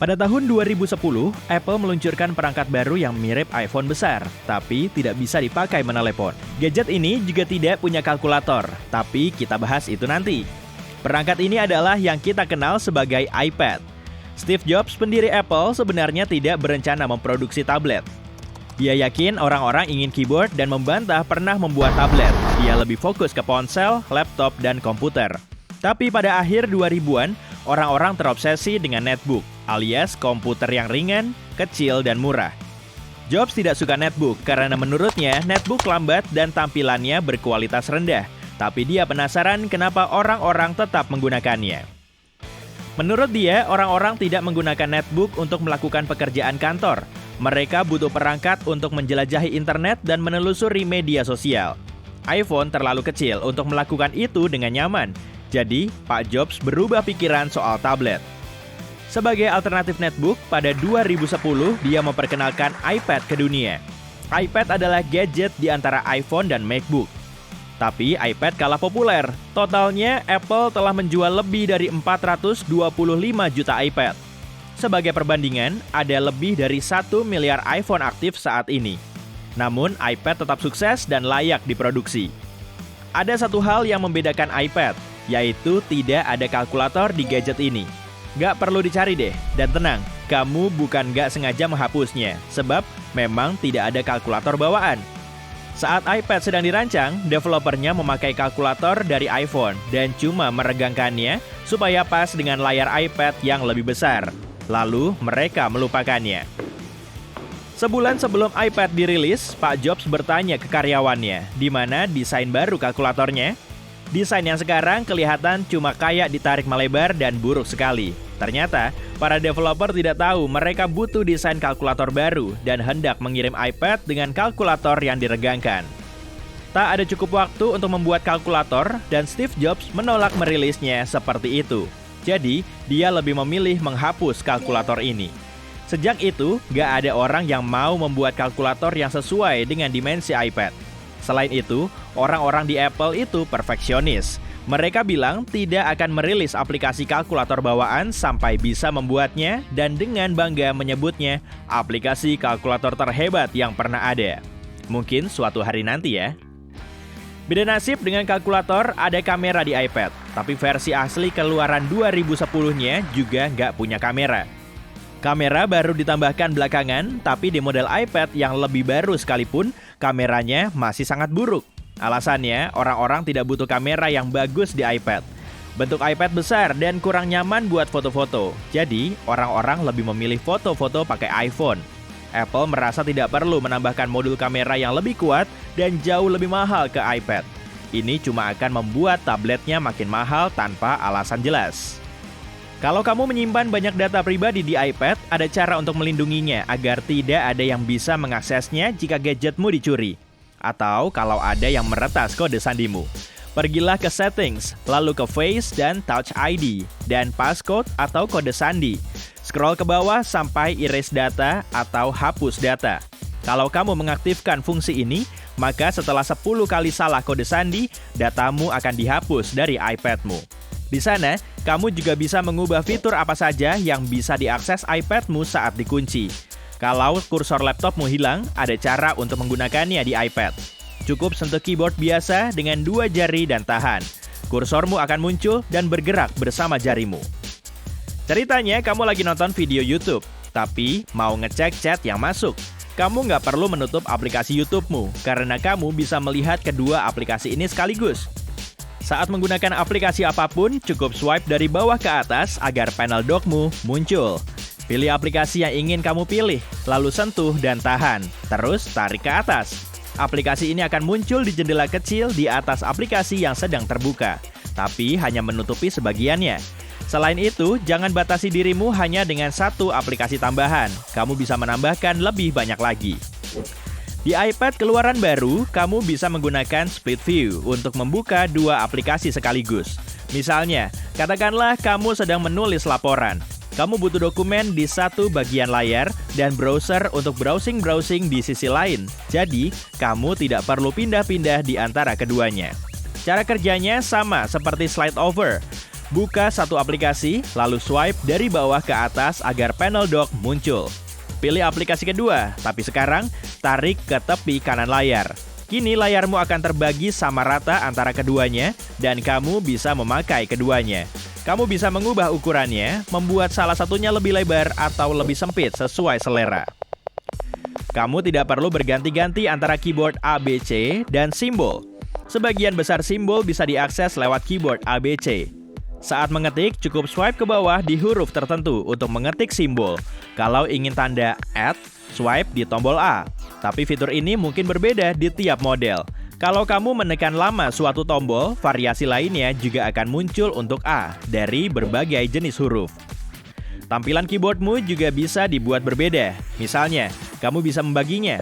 Pada tahun 2010, Apple meluncurkan perangkat baru yang mirip iPhone besar, tapi tidak bisa dipakai menelepon. Gadget ini juga tidak punya kalkulator, tapi kita bahas itu nanti. Perangkat ini adalah yang kita kenal sebagai iPad. Steve Jobs, pendiri Apple, sebenarnya tidak berencana memproduksi tablet. Dia yakin orang-orang ingin keyboard dan membantah pernah membuat tablet. Dia lebih fokus ke ponsel, laptop, dan komputer. Tapi pada akhir 2000-an, orang-orang terobsesi dengan netbook, alias komputer yang ringan, kecil, dan murah. Jobs tidak suka netbook karena menurutnya netbook lambat dan tampilannya berkualitas rendah. Tapi dia penasaran kenapa orang-orang tetap menggunakannya. Menurut dia, orang-orang tidak menggunakan netbook untuk melakukan pekerjaan kantor. Mereka butuh perangkat untuk menjelajahi internet dan menelusuri media sosial. iPhone terlalu kecil untuk melakukan itu dengan nyaman. Jadi, Pak Jobs berubah pikiran soal tablet. Sebagai alternatif netbook, pada 2010 dia memperkenalkan iPad ke dunia. iPad adalah gadget di antara iPhone dan MacBook. Tapi iPad kalah populer. Totalnya, Apple telah menjual lebih dari 425 juta iPad. Sebagai perbandingan, ada lebih dari 1 miliar iPhone aktif saat ini. Namun, iPad tetap sukses dan layak diproduksi. Ada satu hal yang membedakan iPad, yaitu tidak ada kalkulator di gadget ini. Gak perlu dicari deh, dan tenang, kamu bukan gak sengaja menghapusnya, sebab memang tidak ada kalkulator bawaan. Saat iPad sedang dirancang, developernya memakai kalkulator dari iPhone dan cuma meregangkannya supaya pas dengan layar iPad yang lebih besar. Lalu mereka melupakannya. Sebulan sebelum iPad dirilis, Pak Jobs bertanya ke karyawannya, di mana desain baru kalkulatornya. Desain yang sekarang kelihatan cuma kayak ditarik melebar dan buruk sekali. Ternyata, para developer tidak tahu mereka butuh desain kalkulator baru dan hendak mengirim iPad dengan kalkulator yang diregangkan. Tak ada cukup waktu untuk membuat kalkulator dan Steve Jobs menolak merilisnya seperti itu. Jadi, dia lebih memilih menghapus kalkulator ini. Sejak itu, gak ada orang yang mau membuat kalkulator yang sesuai dengan dimensi iPad. Selain itu, orang-orang di Apple itu perfeksionis. Mereka bilang tidak akan merilis aplikasi kalkulator bawaan sampai bisa membuatnya dan dengan bangga menyebutnya aplikasi kalkulator terhebat yang pernah ada. Mungkin suatu hari nanti ya. Beda nasib dengan kalkulator, ada kamera di iPad. Tapi versi asli keluaran 2010-nya juga nggak punya kamera. Kamera baru ditambahkan belakangan, tapi di model iPad yang lebih baru sekalipun, kameranya masih sangat buruk. Alasannya, orang-orang tidak butuh kamera yang bagus di iPad. Bentuk iPad besar dan kurang nyaman buat foto-foto. Jadi, orang-orang lebih memilih foto-foto pakai iPhone. Apple merasa tidak perlu menambahkan modul kamera yang lebih kuat dan jauh lebih mahal ke iPad. Ini cuma akan membuat tabletnya makin mahal tanpa alasan jelas. Kalau kamu menyimpan banyak data pribadi di iPad, ada cara untuk melindunginya agar tidak ada yang bisa mengaksesnya jika gadgetmu dicuri. Atau kalau ada yang meretas kode sandimu. Pergilah ke Settings, lalu ke Face dan Touch ID, dan passcode atau kode sandi. Scroll ke bawah sampai erase data atau hapus data. Kalau kamu mengaktifkan fungsi ini, maka setelah 10 kali salah kode sandi, datamu akan dihapus dari iPadmu. Di sana, kamu juga bisa mengubah fitur apa saja yang bisa diakses iPadmu saat dikunci. Kalau kursor laptopmu hilang, ada cara untuk menggunakannya di iPad. Cukup sentuh keyboard biasa dengan 2 jari dan tahan. Kursormu akan muncul dan bergerak bersama jarimu. Ceritanya kamu lagi nonton video YouTube, tapi mau ngecek chat yang masuk. Kamu nggak perlu menutup aplikasi YouTube-mu, karena kamu bisa melihat kedua aplikasi ini sekaligus. Saat menggunakan aplikasi apapun, cukup swipe dari bawah ke atas agar panel dockmu muncul. Pilih aplikasi yang ingin kamu pilih, lalu sentuh dan tahan, terus tarik ke atas. Aplikasi ini akan muncul di jendela kecil di atas aplikasi yang sedang terbuka, tapi hanya menutupi sebagiannya. Selain itu, jangan batasi dirimu hanya dengan satu aplikasi tambahan. Kamu bisa menambahkan lebih banyak lagi. Di iPad keluaran baru, kamu bisa menggunakan Split View untuk membuka 2 aplikasi sekaligus. Misalnya, katakanlah kamu sedang menulis laporan. Kamu butuh dokumen di satu bagian layar dan browser untuk browsing di sisi lain. Jadi, kamu tidak perlu pindah-pindah di antara keduanya. Cara kerjanya sama seperti slide over. Buka satu aplikasi, lalu swipe dari bawah ke atas agar panel dock muncul. Pilih aplikasi kedua, tapi sekarang tarik ke tepi kanan layar. Kini layarmu akan terbagi sama rata antara keduanya dan kamu bisa memakai keduanya. Kamu bisa mengubah ukurannya, membuat salah satunya lebih lebar atau lebih sempit sesuai selera. Kamu tidak perlu berganti-ganti antara keyboard ABC dan simbol. Sebagian besar simbol bisa diakses lewat keyboard ABC. Saat mengetik, cukup swipe ke bawah di huruf tertentu untuk mengetik simbol. Kalau ingin tanda @ swipe di tombol A. Tapi fitur ini mungkin berbeda di tiap model. Kalau kamu menekan lama suatu tombol, variasi lainnya juga akan muncul untuk A dari berbagai jenis huruf. Tampilan keyboardmu juga bisa dibuat berbeda. Misalnya, kamu bisa membaginya.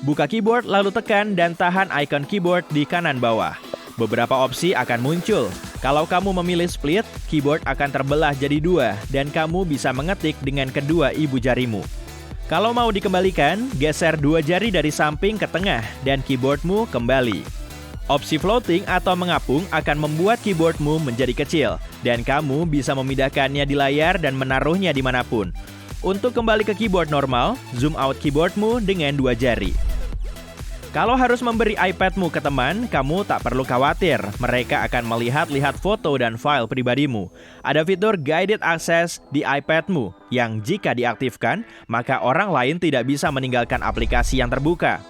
Buka keyboard lalu tekan dan tahan icon keyboard di kanan bawah. Beberapa opsi akan muncul. Kalau kamu memilih split, keyboard akan terbelah jadi dua dan kamu bisa mengetik dengan kedua ibu jarimu. Kalau mau dikembalikan, geser dua jari dari samping ke tengah dan keyboardmu kembali. Opsi floating atau mengapung akan membuat keyboardmu menjadi kecil dan kamu bisa memindahkannya di layar dan menaruhnya dimanapun. Untuk kembali ke keyboard normal, zoom out keyboardmu dengan dua jari. Kalau harus memberi iPadmu ke teman, kamu tak perlu khawatir. Mereka akan melihat-lihat foto dan file pribadimu. Ada fitur guided access di iPadmu yang jika diaktifkan, maka orang lain tidak bisa meninggalkan aplikasi yang terbuka.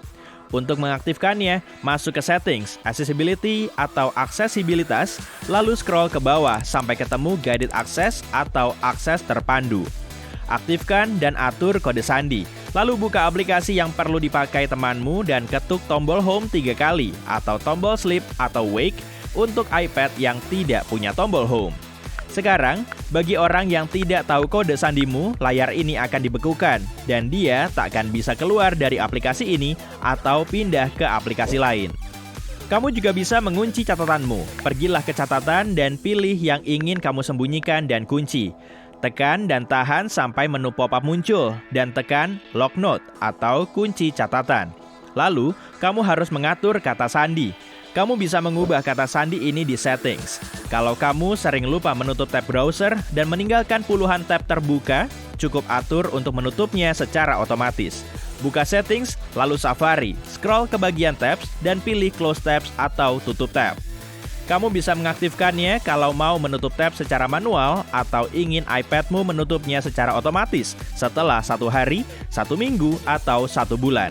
Untuk mengaktifkannya, masuk ke settings, accessibility atau aksesibilitas, lalu scroll ke bawah sampai ketemu guided access atau akses terpandu. Aktifkan dan atur kode sandi. Lalu buka aplikasi yang perlu dipakai temanmu dan ketuk tombol home 3 kali atau tombol sleep atau wake untuk iPad yang tidak punya tombol home. Sekarang, bagi orang yang tidak tahu kode sandimu, layar ini akan dibekukan dan dia tak akan bisa keluar dari aplikasi ini atau pindah ke aplikasi lain. Kamu juga bisa mengunci catatanmu. Pergilah ke catatan dan pilih yang ingin kamu sembunyikan dan kunci. Tekan dan tahan sampai menu pop-up muncul dan tekan lock note atau kunci catatan. Lalu, kamu harus mengatur kata sandi. Kamu bisa mengubah kata sandi ini di settings. Kalau kamu sering lupa menutup tab browser dan meninggalkan puluhan tab terbuka, cukup atur untuk menutupnya secara otomatis. Buka settings, lalu Safari, scroll ke bagian tabs dan pilih close tabs atau tutup tab. Kamu bisa mengaktifkannya kalau mau menutup tab secara manual atau ingin iPadmu menutupnya secara otomatis setelah 1 hari, 1 minggu, atau 1 bulan.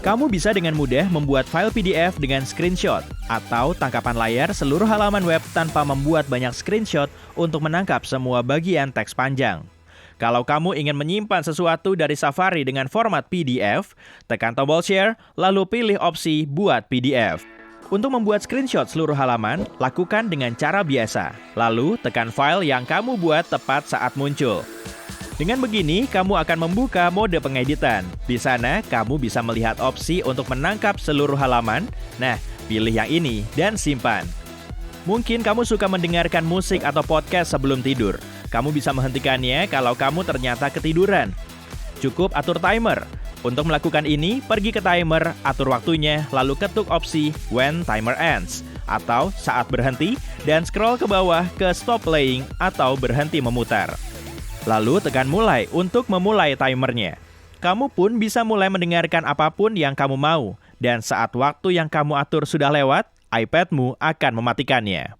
Kamu bisa dengan mudah membuat file PDF dengan screenshot atau tangkapan layar seluruh halaman web tanpa membuat banyak screenshot untuk menangkap semua bagian teks panjang. Kalau kamu ingin menyimpan sesuatu dari Safari dengan format PDF, tekan tombol share, lalu pilih opsi buat PDF. Untuk membuat screenshot seluruh halaman, lakukan dengan cara biasa. Lalu, tekan file yang kamu buat tepat saat muncul. Dengan begini, kamu akan membuka mode pengeditan. Di sana, kamu bisa melihat opsi untuk menangkap seluruh halaman. Nah, pilih yang ini dan simpan. Mungkin kamu suka mendengarkan musik atau podcast sebelum tidur. Kamu bisa menghentikannya kalau kamu ternyata ketiduran. Cukup atur timer. Untuk melakukan ini, pergi ke timer, atur waktunya, lalu ketuk opsi When Timer Ends atau saat berhenti dan scroll ke bawah ke Stop Playing atau berhenti memutar. Lalu tekan mulai untuk memulai timernya. Kamu pun bisa mulai mendengarkan apapun yang kamu mau dan saat waktu yang kamu atur sudah lewat, iPadmu akan mematikannya.